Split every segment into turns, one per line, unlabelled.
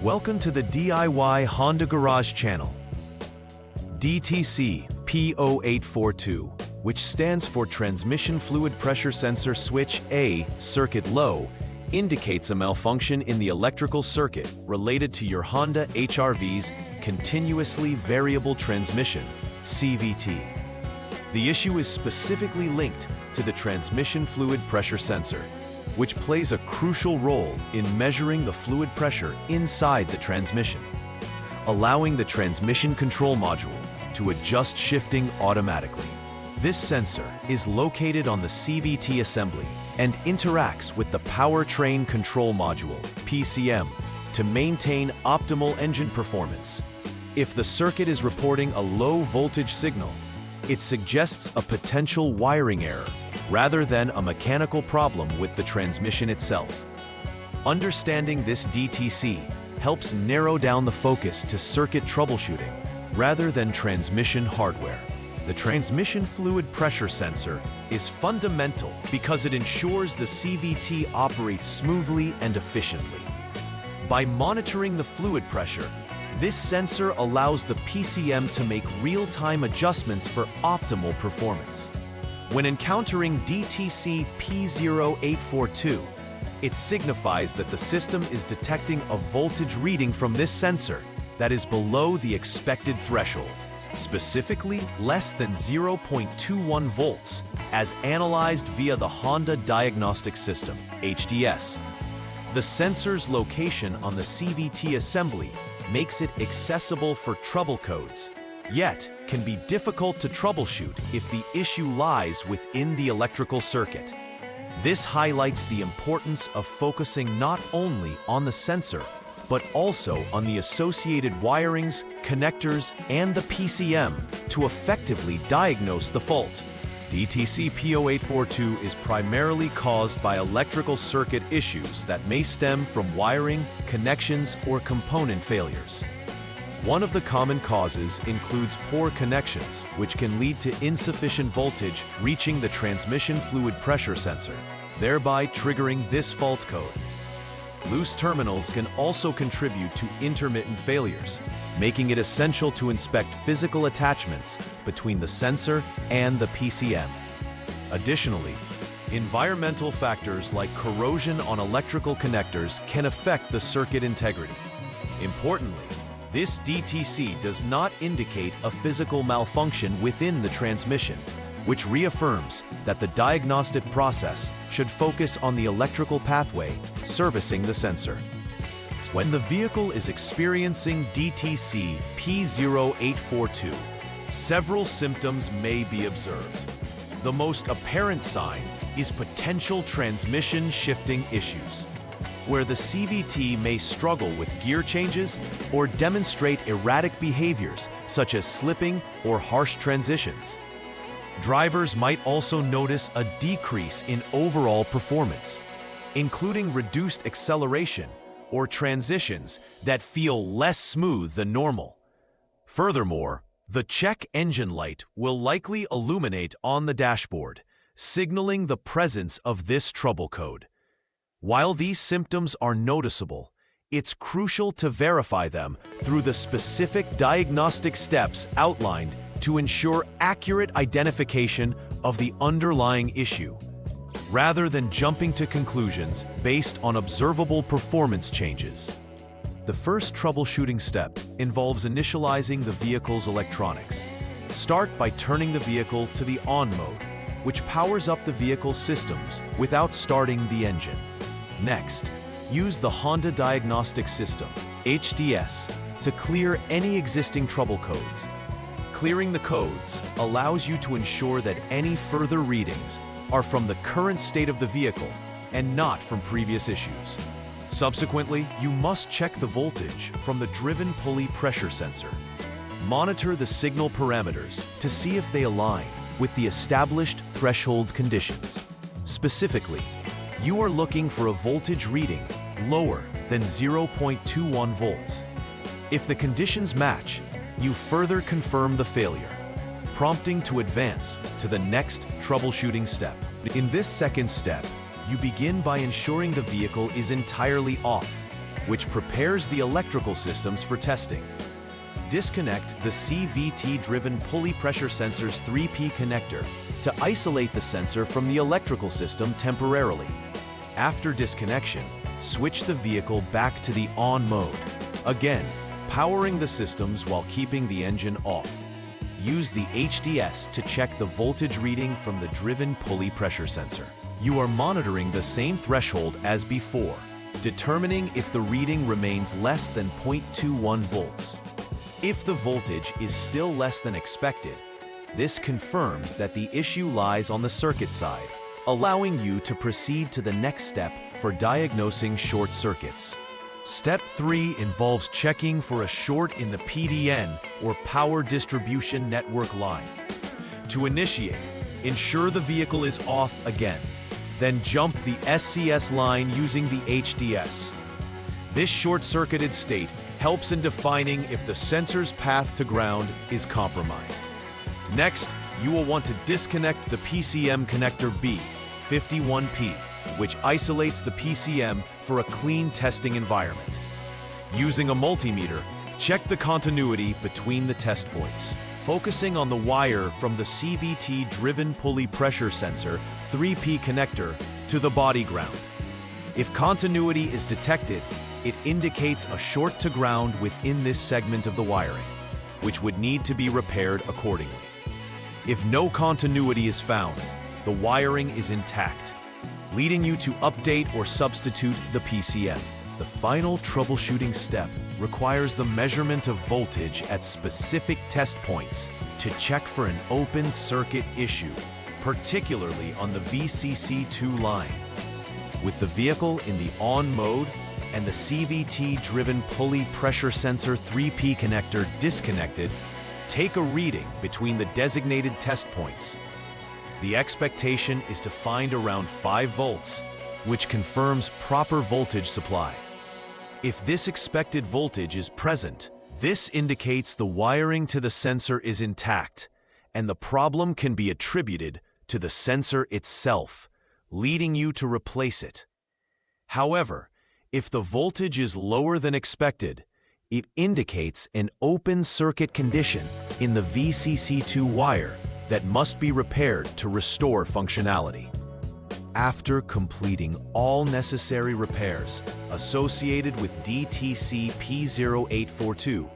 Welcome to the DIY Honda Garage channel. DTC P0842, which stands for Transmission Fluid Pressure Sensor Switch A, circuit low, indicates a malfunction in the electrical circuit related to your Honda HRV's Continuously Variable Transmission, CVT. The issue is specifically linked to the transmission fluid pressure sensor, which plays a crucial role in measuring the fluid pressure inside the transmission, allowing the transmission control module to adjust shifting automatically. This sensor is located on the CVT assembly and interacts with the powertrain control module, PCM, to maintain optimal engine performance. If the circuit is reporting a low voltage signal, it suggests a potential wiring error rather than a mechanical problem with the transmission itself. Understanding this DTC helps narrow down the focus to circuit troubleshooting rather than transmission hardware. The transmission fluid pressure sensor is fundamental because it ensures the CVT operates smoothly and efficiently. By monitoring the fluid pressure, this sensor allows the PCM to make real-time adjustments for optimal performance. When encountering DTC P0842, it signifies that the system is detecting a voltage reading from this sensor that is below the expected threshold, specifically less than 0.21 volts, as analyzed via the Honda Diagnostic System, HDS. The sensor's location on the CVT assembly makes it accessible for trouble codes, yet can be difficult to troubleshoot if the issue lies within the electrical circuit. This highlights the importance of focusing not only on the sensor, but also on the associated wirings, connectors, and the PCM to effectively diagnose the fault. DTC P0842 is primarily caused by electrical circuit issues that may stem from wiring, connections, or component failures. One of the common causes includes poor connections, which can lead to insufficient voltage reaching the transmission fluid pressure sensor, thereby triggering this fault code. Loose terminals can also contribute to intermittent failures, making it essential to inspect physical attachments between the sensor and the PCM. Additionally, environmental factors like corrosion on electrical connectors can affect the circuit integrity. Importantly, this DTC does not indicate a physical malfunction within the transmission, which reaffirms that the diagnostic process should focus on the electrical pathway servicing the sensor. When the vehicle is experiencing DTC P0842, several symptoms may be observed. The most apparent sign is potential transmission shifting issues, where the CVT may struggle with gear changes or demonstrate erratic behaviors such as slipping or harsh transitions. Drivers might also notice a decrease in overall performance, including reduced acceleration or transitions that feel less smooth than normal. Furthermore, the check engine light will likely illuminate on the dashboard, signaling the presence of this trouble code. While these symptoms are noticeable, it's crucial to verify them through the specific diagnostic steps outlined to ensure accurate identification of the underlying issue, rather than jumping to conclusions based on observable performance changes. The first troubleshooting step involves initializing the vehicle's electronics. Start by turning the vehicle to the on mode, which powers up the vehicle's systems without starting the engine. Next, use the Honda Diagnostic System, HDS, to clear any existing trouble codes. Clearing the codes allows you to ensure that any further readings are from the current state of the vehicle and not from previous issues. Subsequently, you must check the voltage from the driven pulley pressure sensor. Monitor the signal parameters to see if they align with the established threshold conditions. Specifically, you are looking for a voltage reading lower than 0.21 volts. If the conditions match, you further confirm the failure, prompting to advance to the next troubleshooting step. In this second step, you begin by ensuring the vehicle is entirely off, which prepares the electrical systems for testing. Disconnect the CVT-driven pulley pressure sensor's 3P connector to isolate the sensor from the electrical system temporarily. After disconnection, switch the vehicle back to the on mode, again, powering the systems while keeping the engine off. Use the HDS to check the voltage reading from the driven pulley pressure sensor. You are monitoring the same threshold as before, determining if the reading remains less than 0.21 volts. If the voltage is still less than expected, this confirms that the issue lies on the circuit side, allowing you to proceed to the next step for diagnosing short circuits. Step 3 involves checking for a short in the PDN or power distribution network line. To initiate, ensure the vehicle is off again, then jump the SCS line using the HDS. This short-circuited state helps in defining if the sensor's path to ground is compromised. Next, you will want to disconnect the PCM connector B51P, which isolates the PCM for a clean testing environment. Using a multimeter, check the continuity between the test points, focusing on the wire from the CVT-driven pulley pressure sensor 3P connector to the body ground. If continuity is detected, it indicates a short to ground within this segment of the wiring, which would need to be repaired accordingly. If no continuity is found, the wiring is intact, leading you to update or substitute the PCM. The final troubleshooting step requires the measurement of voltage at specific test points to check for an open circuit issue, particularly on the VCC2 line. With the vehicle in the on mode and the CVT-driven pulley pressure sensor 3P connector disconnected, take a reading between the designated test points. The expectation is to find around 5 volts, which confirms proper voltage supply. If this expected voltage is present, this indicates the wiring to the sensor is intact, and the problem can be attributed to the sensor itself, leading you to replace it. However, if the voltage is lower than expected, it indicates an open circuit condition in the VCC2 wire that must be repaired to restore functionality. After completing all necessary repairs associated with DTC P0842,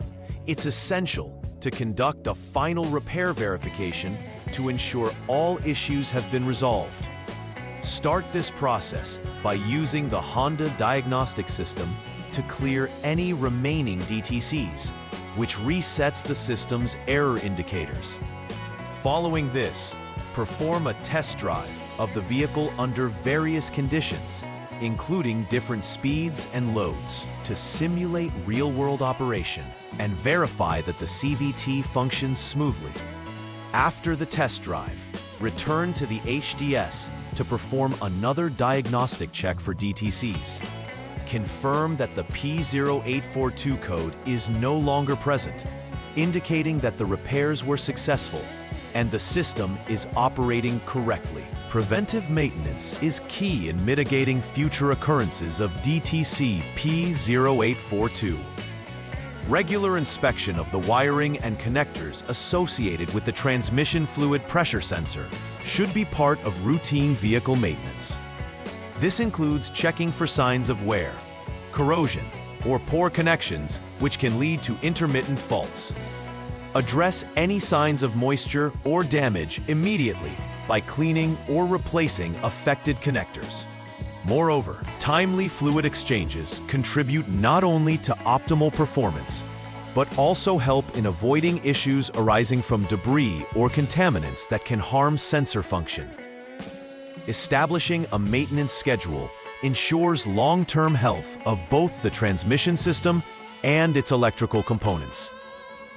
it's essential to conduct a final repair verification to ensure all issues have been resolved. Start this process by using the Honda Diagnostic system to clear any remaining DTCs, which resets the system's error indicators. Following this, perform a test drive of the vehicle under various conditions, including different speeds and loads, to simulate real-world operation and verify that the CVT functions smoothly. After the test drive, return to the HDS to perform another diagnostic check for DTCs. Confirm that the P0842 code is no longer present, indicating that the repairs were successful and the system is operating correctly. Preventive maintenance is key in mitigating future occurrences of DTC P0842. Regular inspection of the wiring and connectors associated with the transmission fluid pressure sensor should be part of routine vehicle maintenance. This includes checking for signs of wear, corrosion, or poor connections, which can lead to intermittent faults. Address any signs of moisture or damage immediately by cleaning or replacing affected connectors. Moreover, timely fluid exchanges contribute not only to optimal performance, but also help in avoiding issues arising from debris or contaminants that can harm sensor function. Establishing a maintenance schedule ensures long-term health of both the transmission system and its electrical components,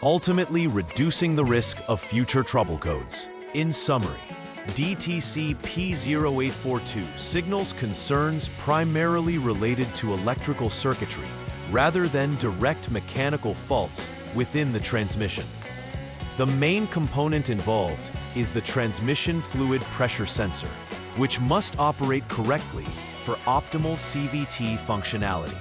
ultimately reducing the risk of future trouble codes. In summary, DTC P0842 signals concerns primarily related to electrical circuitry rather than direct mechanical faults within the transmission. The main component involved is the transmission fluid pressure sensor, which must operate correctly for optimal CVT functionality.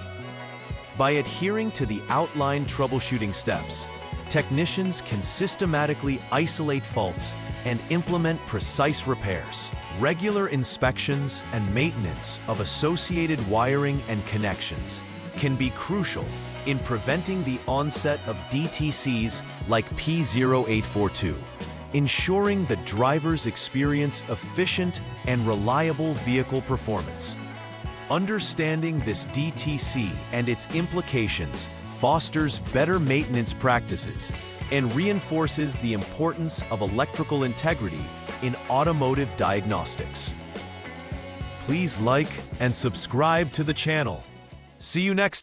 By adhering to the outlined troubleshooting steps, technicians can systematically isolate faults and implement precise repairs. Regular inspections and maintenance of associated wiring and connections can be crucial in preventing the onset of DTCs like P0842, ensuring that drivers experience efficient and reliable vehicle performance. Understanding this DTC and its implications fosters better maintenance practices and reinforces the importance of electrical integrity in automotive diagnostics. Please like and subscribe to the channel. See you next time.